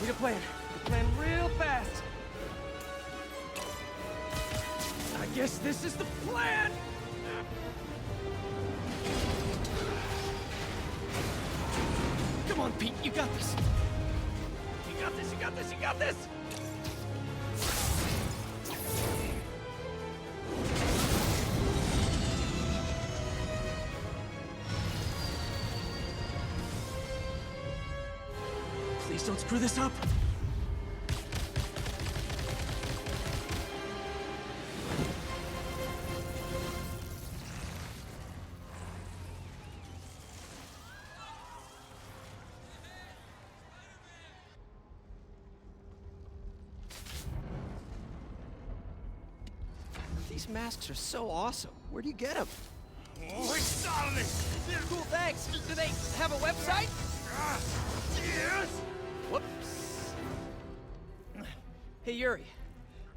Need a plan. A plan real fast. I guess this is the plan! Come on, Pete, you got this. You got this, you got this, you got this! Please don't screw this up. These masks are so awesome. Where do you get them? Oh, it's solid! Cool, thanks. Do they have a website? Yes! Whoops. Hey, Yuri.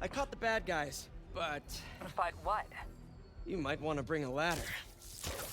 I caught the bad guys, but... But what? You might want to bring a ladder.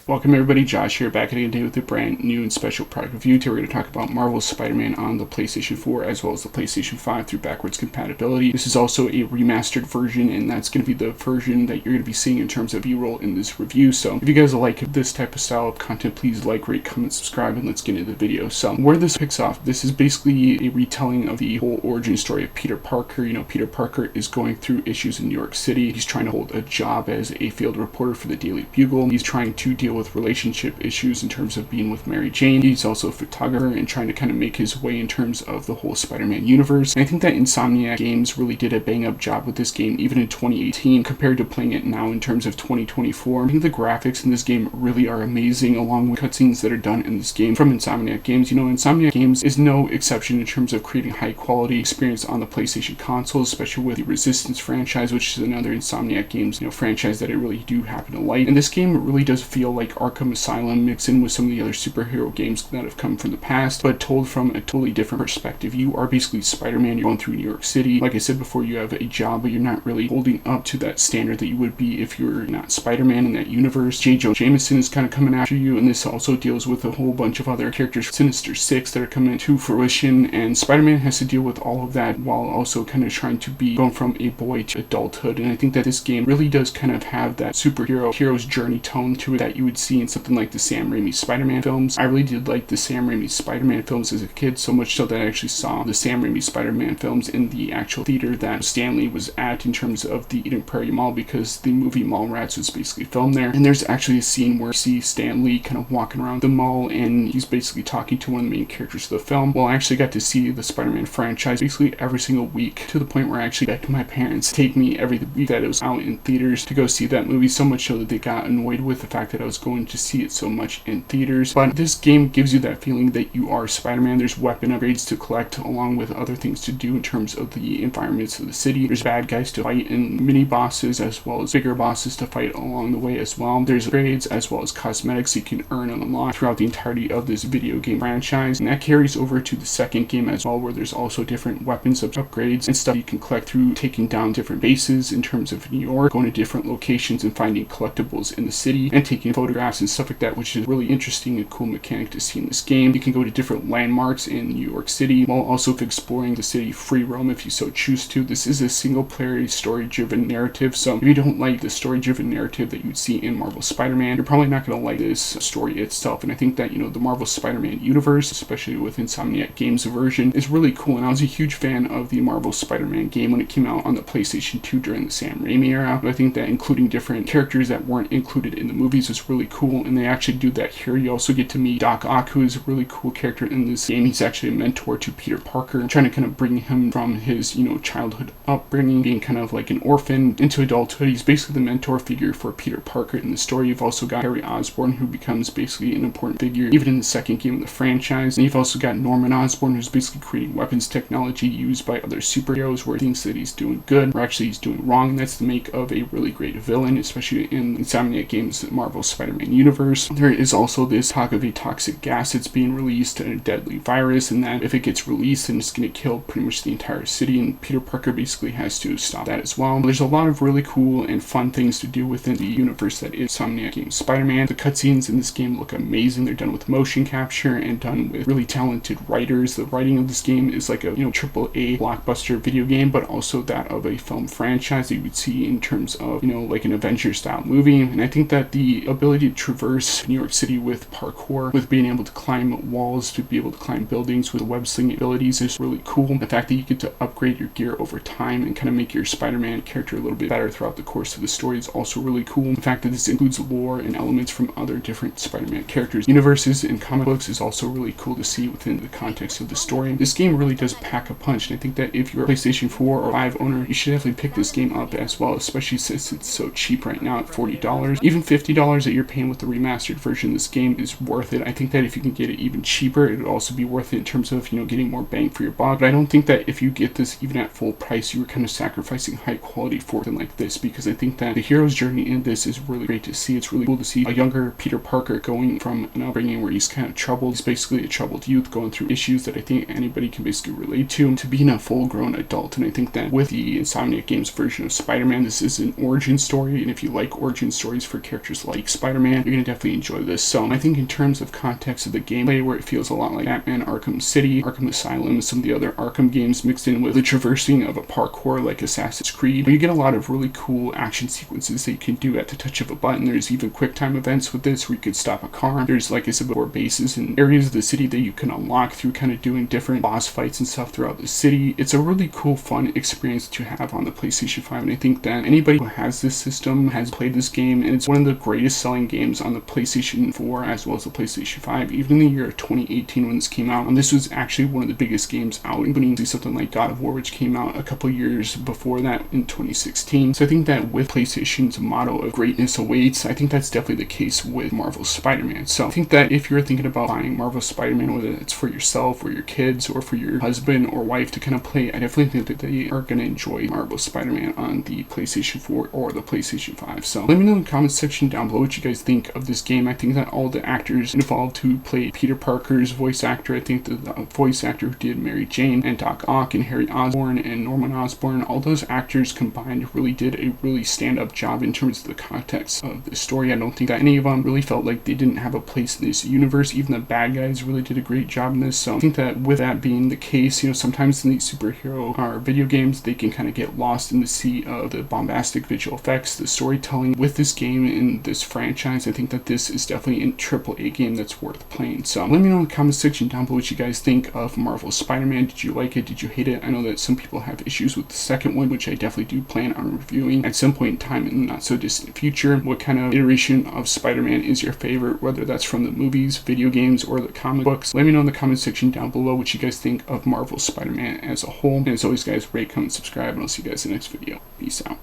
Welcome everybody, Josh here, back again today with a brand new and special product review. Today we're going to talk about Marvel's Spider-Man on the PlayStation 4 as well as the PlayStation 5 through backwards compatibility. This is also a remastered version, and that's going to be the version that you're going to be seeing in terms of B-roll in this review. So if you guys like this type of style of content, please like, rate, comment, subscribe, and let's get into the video. So where this picks off, this is basically a retelling of the whole origin story of Peter Parker. You know, Peter Parker is going through issues in New York City. He's trying to hold a job as a field reporter for the Daily Bugle. He's trying to deal with relationship issues in terms of being with Mary Jane. He's also a photographer and trying to kind of make his way in terms of the whole Spider-Man universe. And I think that Insomniac Games really did a bang-up job with this game even in 2018 compared to playing it now in terms of 2024. I think the graphics in this game really are amazing, along with cutscenes that are done in this game from Insomniac Games. You know, Insomniac Games is no exception in terms of creating high quality experience on the PlayStation console, especially with the Resistance franchise, which is another Insomniac Games, you know, franchise that I really do happen to like. And this game really does feel like Arkham Asylum mixed in with some of the other superhero games that have come from the past, but told from a totally different perspective. You are basically Spider-Man. You're going through New York City. Like I said before, you have a job, but you're not really holding up to that standard that you would be if you were not Spider-Man in that universe. J. Jonah Jameson is kind of coming after you, and this also deals with a whole bunch of other characters, Sinister Six, that are coming to fruition, and Spider-Man has to deal with all of that while also kind of trying to be going from a boy to adulthood. And I think that this game really does kind of have that hero's journey tone to it that you would see in something like the Sam Raimi Spider-Man films. I really did like the Sam Raimi Spider-Man films as a kid, so much so that I actually saw the Sam Raimi Spider-Man films in the actual theater that Stanley was at in terms of the Eden Prairie Mall, because the movie Mallrats was basically filmed there. And there's actually a scene where you see Stan Lee kind of walking around the mall, and he's basically talking to one of the main characters of the film. Well, I actually got to see the Spider-Man franchise basically every single week, to the point where I actually begged my parents to take me every week that it was out in theaters to go see that movie, so much so that they got annoyed with the fact that I was going to see it so much in theaters. But this game gives you that feeling that you are Spider-Man. There's weapon upgrades to collect, along with other things to do in terms of the environments of the city. There's bad guys to fight and mini bosses, as well as bigger bosses to fight along the way as well. There's upgrades as well as cosmetics you can earn and unlock throughout the entirety of this video game franchise, and that carries over to the second game as well, where there's also different weapons upgrades and stuff you can collect through taking down different bases in terms of New York, going to different locations and finding collectibles in the city and taking photographs and stuff like that, which is really interesting and cool mechanic to see in this game. You can go to different landmarks in New York City while also exploring the city free roam if you so choose to. This is a single player story driven narrative, so if you don't like the story driven narrative that you'd see in Marvel Spider-Man, you're probably not going to like this story itself. And I think that, you know, the Marvel Spider-Man universe, especially with Insomniac Games version, is really cool. And I was a huge fan of the Marvel Spider-Man game when it came out on the PlayStation 2 during the Sam Raimi era. But I think that including different characters that weren't included in the movies was really cool, and they actually do that here. You also get to meet Doc Ock, who is a really cool character in this game. He's actually a mentor to Peter Parker, trying to kind of bring him from his, you know, childhood upbringing, being kind of like an orphan, into adulthood. He's basically the mentor figure for Peter Parker in the story. You've also got Harry Osborn, who becomes basically an important figure even in the second game of the franchise. And you've also got Norman Osborn, who's basically creating weapons technology used by other superheroes, where he thinks that he's doing good, or actually he's doing wrong. And that's the make of a really great villain, especially in Insomniac Games' Marvel Spider-Man Spider-Man universe. There is also this talk of a toxic gas that's being released, and a deadly virus, and that if it gets released, then it's going to kill pretty much the entire city, and Peter Parker basically has to stop that as well. There's a lot of really cool and fun things to do within the universe that is Insomniac game Spider-Man. The cutscenes in this game look amazing. They're done with motion capture and done with really talented writers. The writing of this game is like a AAA blockbuster video game, but also that of a film franchise that you would see in terms of like an Avengers style movie. And I think that the ability to traverse New York City with parkour, with being able to climb walls, to be able to climb buildings with the web slinging abilities is really cool. The fact that you get to upgrade your gear over time and kind of make your Spider-Man character a little bit better throughout the course of the story is also really cool. The fact that this includes lore and elements from other different Spider-Man characters, universes, and comic books is also really cool to see within the context of the story. This game really does pack a punch, and I think that if you're a PlayStation 4 or 5 owner, you should definitely pick this game up as well, especially since it's so cheap right now at $40. Even $50 that you're paying with the remastered version, this game is worth it. I think that if you can get it even cheaper, it would also be worth it in terms of getting more bang for your buck. But I don't think that if you get this even at full price, you were kind of sacrificing high quality for something like this, because I think that the hero's journey in this is really great to see. It's really cool to see a younger Peter Parker going from an upbringing where he's kind of troubled, he's basically a troubled youth going through issues that I think anybody can basically relate to being a full-grown adult. And I think that with the Insomniac Games version of Spider-Man, this is an origin story, and if you like origin stories for characters like Spider-Man, you're going to definitely enjoy this. So I think in terms of context of the gameplay, where it feels a lot like Batman Arkham City, Arkham Asylum, some of the other Arkham games mixed in with the traversing of a parkour like Assassin's Creed, you get a lot of really cool action sequences that you can do at the touch of a button. There's even quick time events with this where you could stop a car. There's, like I said before, bases and areas of the city that you can unlock through kind of doing different boss fights and stuff throughout the city. It's a really cool, fun experience to have on the PlayStation 5, and I think that anybody who has this system has played this game, and it's one of the greatest selling games on the PlayStation 4 as well as the PlayStation 5. Even in the year of 2018 when this came out, and this was actually one of the biggest games out, including something like God of War, which came out a couple years before that in 2016. So I think that with PlayStation's motto of greatness awaits, I think that's definitely the case with Marvel's Spider-Man. So I think that if you're thinking about buying Marvel's Spider-Man, whether it's for yourself or your kids or for your husband or wife to kind of play, I definitely think that they are going to enjoy Marvel's Spider-Man on the PlayStation 4 or the PlayStation 5. So let me know in the comments section down below what you guys think of this game. I think that all the actors involved who played Peter Parker's voice actor, I think the voice actor who did Mary Jane and Doc Ock and Harry Osborn and Norman Osborn, all those actors combined really did a really stand-up job in terms of the context of the story. I don't think that any of them really felt like they didn't have a place in this universe. Even the bad guys really did a great job in this. So I think that with that being the case, sometimes in these superhero or video games, they can kind of get lost in the sea of the bombastic visual effects, the storytelling. With this game and this franchise, I think that this is definitely a AAA game that's worth playing. So let me know in the comment section down below what you guys think of Marvel's Spider-Man. Did you like it? Did you hate it? I know that some people have issues with the second one, which I definitely do plan on reviewing at some point in time in the not so distant future. What kind of iteration of Spider-Man is your favorite, whether that's from the movies, video games, or the comic books? Let me know in the comment section down below what you guys think of Marvel's Spider-Man as a whole. And as always, guys, rate, comment, subscribe, and I'll see you guys in the next video. Peace out.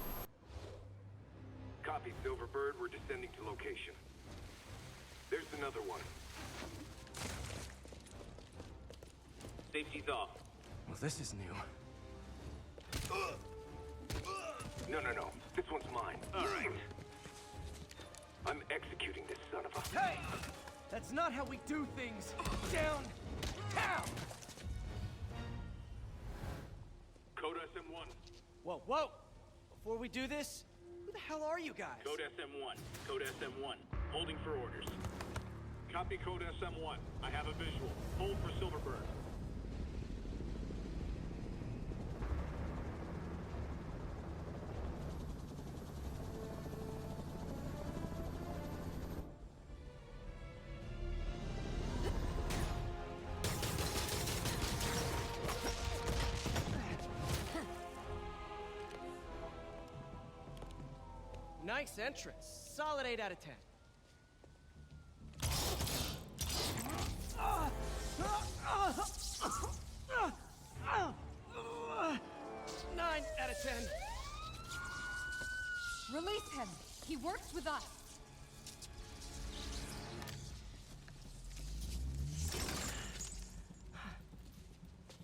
Copy, Silverbird. We're descending to location. There's another one. Safety's off. Well, this is new. No. This one's mine. All right. I'm executing this son of a... Hey! That's not how we do things. Down! Down! Code SM1. Whoa! Before we do this, who the hell are you guys? Code SM1. Code SM1. Holding for orders. Copy Code SM1. I have a visual. Hold for Silverbird. Nice entrance. Solid 8 out of 10. 9 out of 10. Release him. He works with us.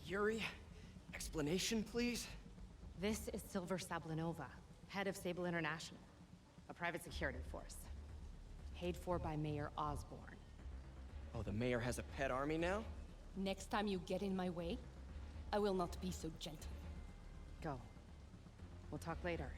Yuri, explanation, please? This is Silver Sablinova, head of Sable International, a private security force. Paid for by Mayor Osborne. Oh, the mayor has a pet army now? Next time you get in my way, I will not be so gentle. Go. We'll talk later.